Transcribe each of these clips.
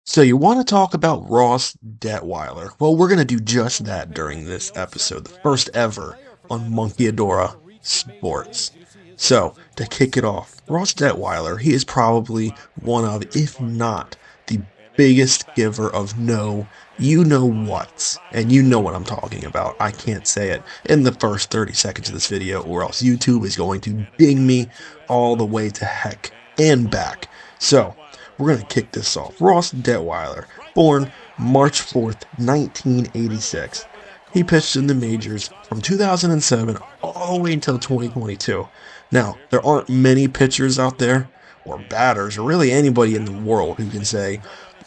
So you want to talk about Ross Detwiler? Well, we're going to do just that during this episode, the first ever on Monkeyadora Sports. So, to kick it off, Ross Detwiler, he is probably one of, if not the biggest giver of you know what's, and you know what I'm talking about. I can't say it in the first 30 seconds of this video, or else YouTube is going to ding me all the way to heck and back. So, we're going to kick this off. Ross Detwiler, born March 4th, 1986. He pitched in the majors from 2007 all the way until 2022. Now, there aren't many pitchers out there, or batters, or really anybody in the world who can say,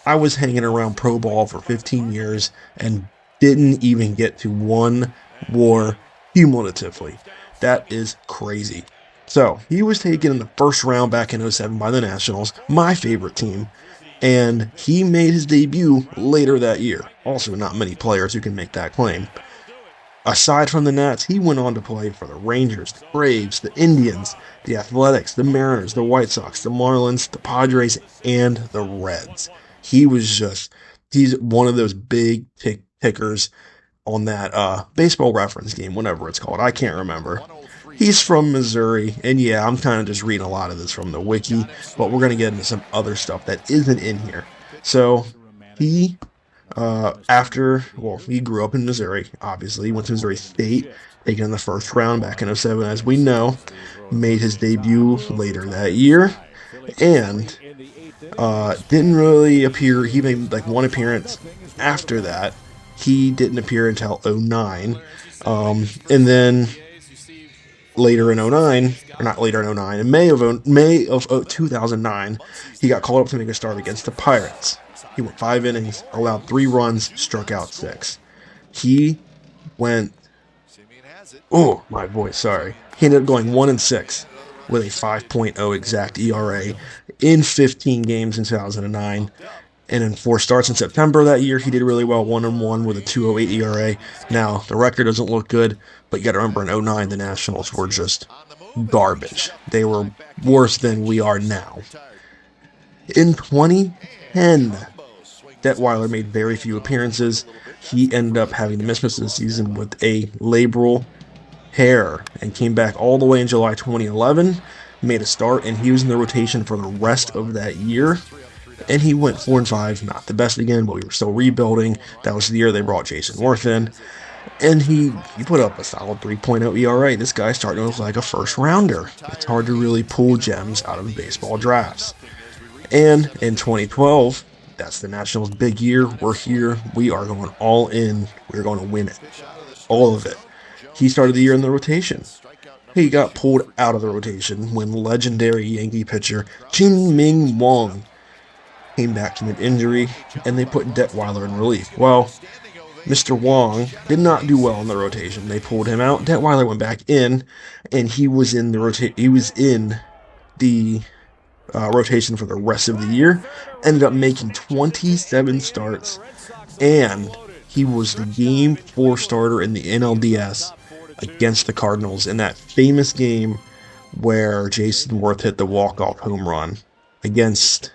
I was hanging around pro ball for 15 years and didn't even get to one WAR cumulatively. That is crazy. So, he was taken in the first round back in '07 by the Nationals, my favorite team, and he made his debut later that year. Also, not many players who can make that claim. Aside from the Nats, he went on to play for the Rangers, the Braves, the Indians, the Athletics, the Mariners, the White Sox, the Marlins, the Padres, and the Reds. He's one of those big tickers on that baseball reference game, whatever it's called. I can't remember. He's from Missouri, and yeah, I'm kind of just reading a lot of this from the wiki, but we're going to get into some other stuff that isn't in here. So, he he grew up in Missouri, obviously. He went to Missouri State, taken in the first round back in '07, as we know. Made his debut later that year, and didn't really appear. He made like one appearance after that. He didn't appear until '09. And then later in '09, or not later in '09, in May of 2009, he got called up to make a start against the Pirates. He went 5 innings, allowed 3 runs, struck out 6. He went, oh, my voice, sorry. He ended up going 1-6 with a 5.0 exact ERA in 15 games in 2009. And in 4 starts in September that year, he did really well, 1-1 with a 2.08 ERA. Now, the record doesn't look good, but you got to remember in '09, the Nationals were just garbage. They were worse than we are now. In 2010, Detwiler made very few appearances. He ended up having to miss most of the season with a labral tear and came back all the way in July 2011, made a start, and he was in the rotation for the rest of that year. And he went 4-5, not the best again, but we were still rebuilding. That was the year they brought Jason Worth in. And he put up a solid 3.0 ERA. This guy's starting to look like a first rounder. It's hard to really pull gems out of baseball drafts. And in 2012, that's the Nationals' big year. We're here. We are going all in. We're going to win it. All of it. He started the year in the rotation. He got pulled out of the rotation when legendary Yankee pitcher Ching-Ming Wang came back from an injury, and they put Detwiler in relief. Well, Mr. Wong did not do well in the rotation. They pulled him out. Detwiler went back in, and he was in the rotation for the rest of the year. Ended up making 27 starts, and he was the Game 4 starter in the NLDS against the Cardinals in that famous game where Jason Worth hit the walk-off home run against,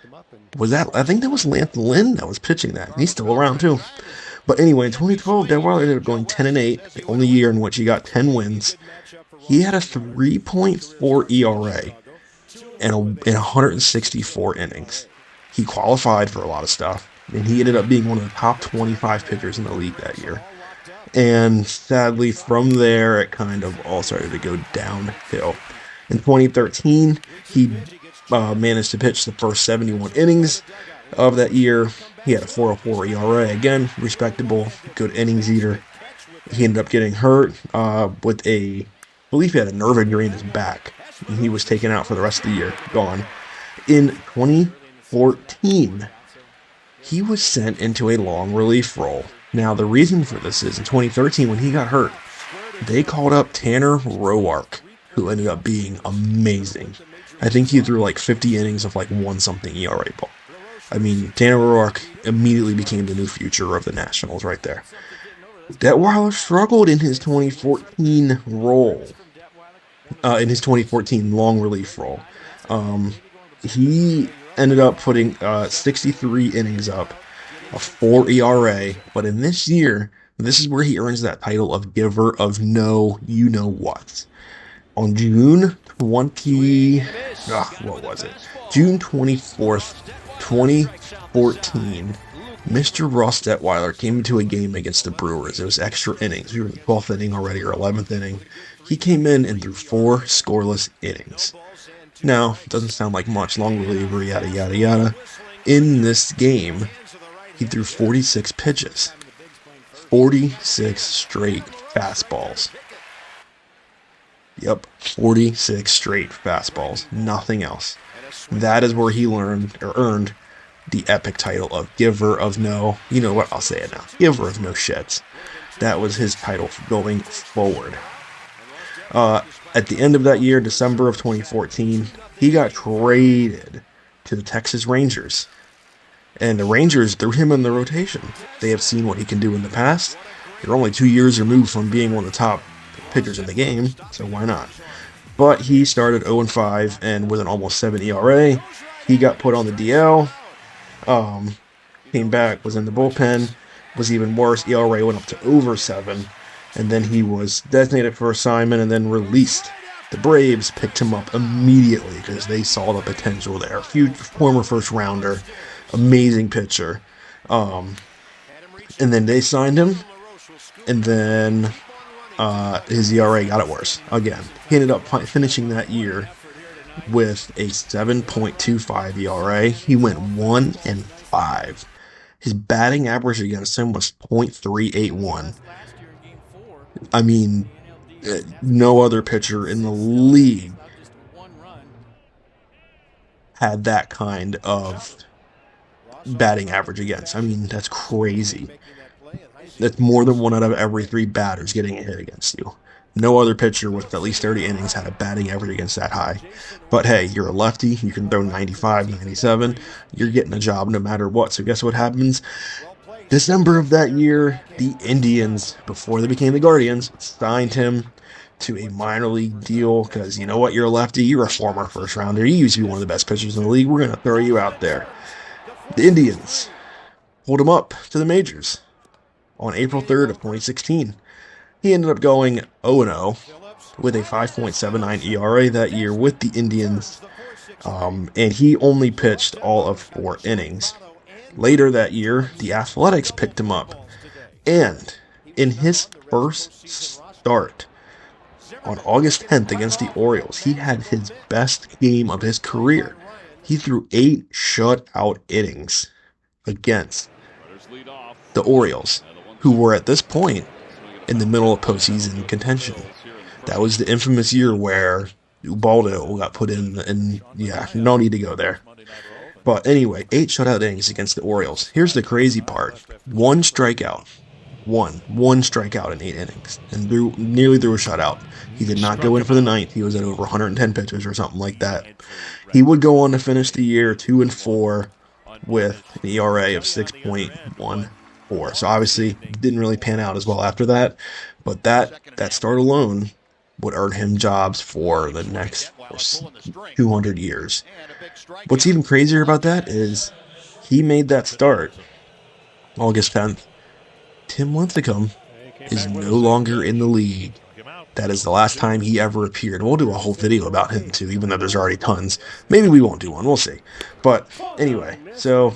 I think that was Lance Lynn that was pitching that. He's still around too. But anyway, in 2012, Detwiler ended up going 10-8, the only year in which he got 10 wins. He had a 3.4 ERA in 164 innings. He qualified for a lot of stuff, and he ended up being one of the top 25 pitchers in the league that year. And sadly, from there, it kind of all started to go downhill. In 2013, he managed to pitch the first 71 innings of that year. He had a 4.04 ERA, again, respectable, good innings eater. He ended up getting hurt with I believe he had a nerve injury in his back. And he was taken out for the rest of the year, gone. In 2014, he was sent into a long relief role. Now, the reason for this is in 2013, when he got hurt, they called up Tanner Roark, who ended up being amazing. I think he threw like 50 innings of like 1-something ERA ball. I mean, Tanner Roark immediately became the new future of the Nationals right there. Detwiler struggled in his 2014 role, in his 2014 long relief role. He ended up putting 63 innings up, a 4 ERA. But in this year, this is where he earns that title of giver of no you know what. On June 20, what was it? June 24th, 2014, Mr. Ross Detwiler came into a game against the Brewers. It was extra innings. We were in the 12th inning already, or 11th inning. He came in and threw 4 scoreless innings. Now, doesn't sound like much, long reliever, yada, yada, yada. In this game, he threw 46 pitches, 46 straight fastballs. Yep, 46 straight fastballs, nothing else. That is where he learned or earned the epic title of giver of no, you know what, I'll say it now, giver of no shits. That was his title going forward. At the end of that year, December of 2014, he got traded to the Texas Rangers. And the Rangers threw him in the rotation. They have seen what he can do in the past. They're only 2 years removed from being one of the top pitchers in the game, so why not? But he started 0-5, and with an almost 7 ERA, he got put on the DL. Came back, was in the bullpen, was even worse. ERA went up to over 7, and then he was designated for assignment and then released. The Braves picked him up immediately because they saw the potential there. Former first rounder, amazing pitcher. And then they signed him, and then his ERA got it worse again. He ended up finishing that year with a 7.25 ERA. He went 1-5. His batting average against him was .381. I mean, no other pitcher in the league had that kind of batting average against. I mean, that's crazy. That's more than 1 out of every 3 batters getting a hit against you. No other pitcher with at least 30 innings had a batting average against that high. But hey, you're a lefty. You can throw 95, 97. You're getting a job no matter what. So guess what happens? December of that year, the Indians, before they became the Guardians, signed him to a minor league deal because you know what? You're a lefty. You're a former first rounder. You used to be one of the best pitchers in the league. We're going to throw you out there. The Indians pulled him up to the majors on April 3rd of 2016. He ended up going 0-0 with a 5.79 ERA that year with the Indians, and he only pitched all of 4 innings. Later that year, the Athletics picked him up, and in his first start on August 10th against the Orioles, he had his best game of his career. He threw 8 shutout innings against the Orioles, who were at this point in the middle of postseason contention. That was the infamous year where Ubaldo got put in, and yeah, no need to go there. But anyway, 8 shutout innings against the Orioles. Here's the crazy part. 1 strikeout. One strikeout in 8 innings, and nearly threw a shutout. He did not go in for the 9th. He was at over 110 pitches or something like that. He would go on to finish the year 2-4 with an ERA of 6.14. So obviously didn't really pan out as well after that, but that start alone would earn him jobs for the next 200 years. What's even crazier about that is he made that start August 10th. Tim Lincecum is no longer in the league. That is the last time he ever appeared. We'll do a whole video about him too, even though there's already tons. Maybe we won't do one. We'll see. But anyway, so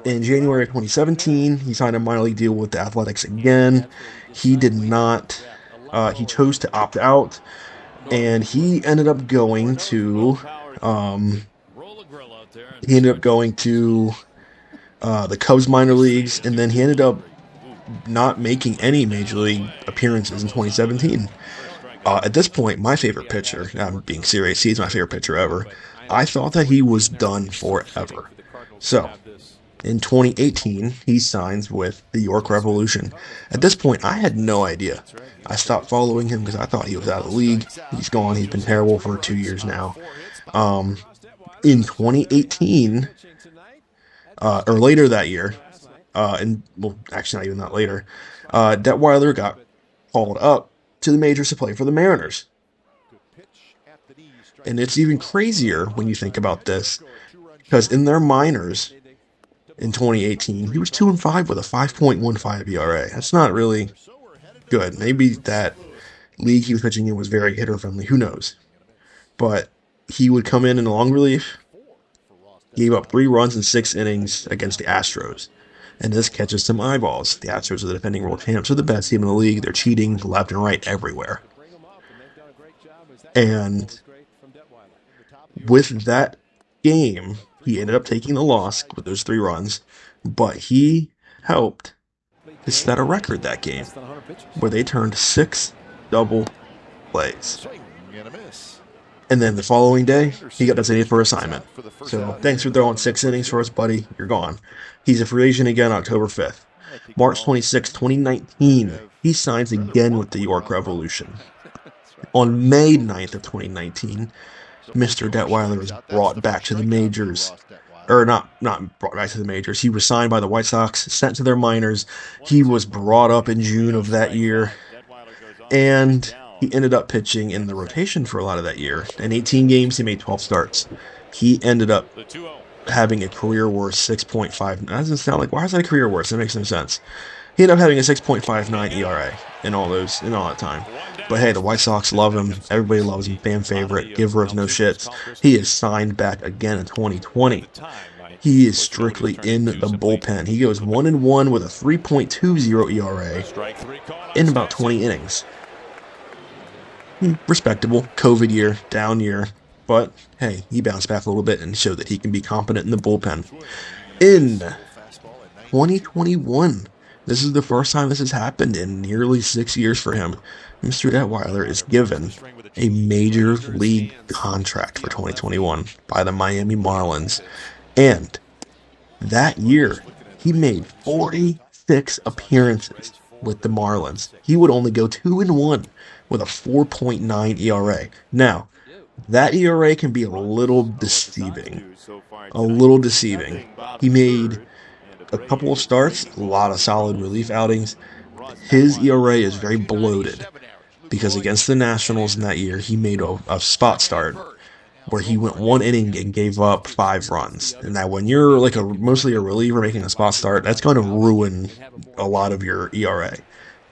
in January of 2017, he signed a minor league deal with the Athletics again. He did not. He chose to opt out, and he ended up going to. The Cubs minor leagues, and then he ended up not making any major league appearances in 2017. At this point, my favorite pitcher, I'm being serious, he's my favorite pitcher ever. I thought that he was done forever. So, in 2018, he signs with the York Revolution. At this point, I had no idea. I stopped following him because I thought he was out of the league. He's gone. He's been terrible for 2 years now. In 2018, or later that year, actually not even that later, Detwiler got called up to the majors to play for the Mariners. And it's even crazier when you think about this. Because in their minors in 2018, he was 2-5 with a 5.15 ERA. That's not really good. Maybe that league he was pitching in was very hitter friendly. Who knows? But he would come in long relief, gave up 3 runs in 6 innings against the Astros. And this catches some eyeballs. The Astros are the defending world champs, are the best team in the league. They're cheating left and right everywhere. And with that game, he ended up taking the loss with those 3 runs, but he helped to set a record that game where they turned 6 double plays. And then the following day, he got designated for assignment. So thanks for throwing 6 innings for us, buddy. You're gone. He's a free agent again October 5th. March 26, 2019, he signs again with the York Revolution. On May 9th of 2019, Mr. Detwiler was brought back to the majors. Or not brought back to the majors. He was signed by the White Sox, sent to their minors. He was brought up in June of that year. And he ended up pitching in the rotation for a lot of that year. In 18 games, he made 12 starts. He ended up having a career worst 6.5. That doesn't sound like, why is that a career worst? That makes no sense. He ended up having a 6.59 ERA in all that time. But hey, the White Sox love him. Everybody loves him. Fan favorite. Giver of no shits. He is signed back again in 2020. He is strictly in the bullpen. He goes 1-1 with a 3.20 ERA in about 20 innings. Respectable. COVID year, down year. But hey, he bounced back a little bit and showed that he can be competent in the bullpen. In 2021, this is the first time this has happened in nearly 6 years for him. Mr. Detwiler is given a major league contract for 2021 by the Miami Marlins. And that year, he made 46 appearances with the Marlins. He would only go 2-1 with a 4.9 ERA. Now, that ERA can be a little deceiving. He made a couple of starts, a lot of solid relief outings. His ERA is very bloated because against the Nationals in that year, he made a spot start where he went 1 inning and gave up 5 runs. And that when you're like mostly a reliever making a spot start, that's going to ruin a lot of your ERA.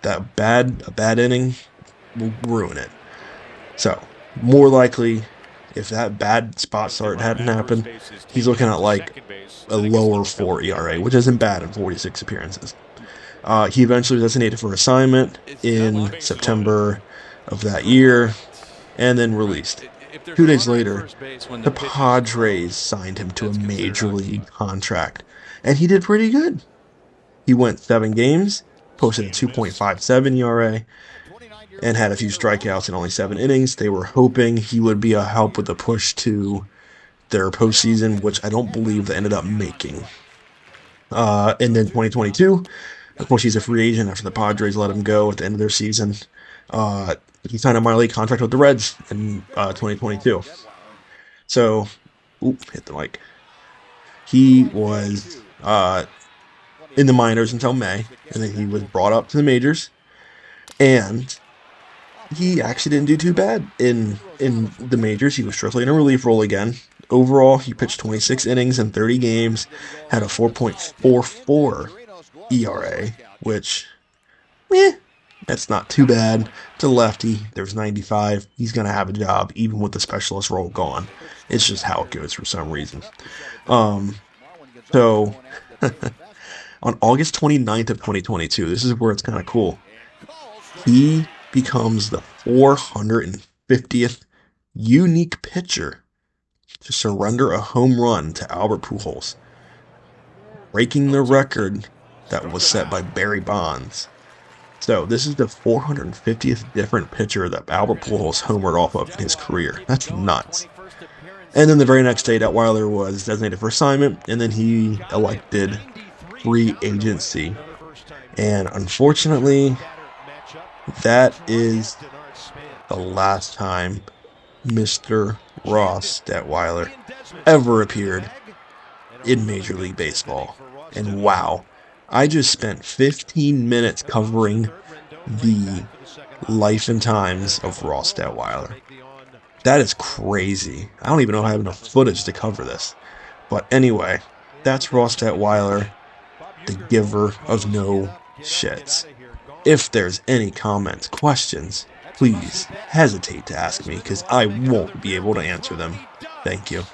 A bad inning will ruin it. So, more likely, if that bad spot start hadn't happened, he's looking at like a lower 4 ERA, which isn't bad in 46 appearances. He eventually was designated for assignment in September of that year, and then released. 2 days later, the Padres signed him to a major league contract, and he did pretty good. He went 7 games, posted a 2.57 ERA, and had a few strikeouts in only 7 innings. They were hoping he would be a help with the push to their postseason, which I don't believe they ended up making. And then 2022, of course, he's a free agent after the Padres let him go at the end of their season. He signed a minor league contract with the Reds in 2022. So, hit the mic. He was in the minors until May, and then he was brought up to the majors, and he actually didn't do too bad in the majors. He was strictly in a relief role again. Overall, he pitched 26 innings in 30 games, had a 4.44 ERA, which, that's not too bad. To lefty, there's 95. He's going to have a job, even with the specialist role gone. It's just how it goes for some reason. So, on August 29th of 2022, this is where it's kind of cool. He becomes the 450th unique pitcher to surrender a home run to Albert Pujols, breaking the record that was set by Barry Bonds. So this is the 450th different pitcher that Albert Pujols homered off of in his career. That's nuts. And then the very next day, Detwiler was designated for assignment, and then he elected free agency. And unfortunately, that is the last time Mr. Ross Detwiler ever appeared in Major League Baseball. And wow, I just spent 15 minutes covering the life and times of Ross Detwiler. That is crazy. I don't even know if I have enough footage to cover this. But anyway, that's Ross Detwiler, the giver of no shits. If there's any comments, questions, please hesitate to ask me, because I won't be able to answer them. Thank you.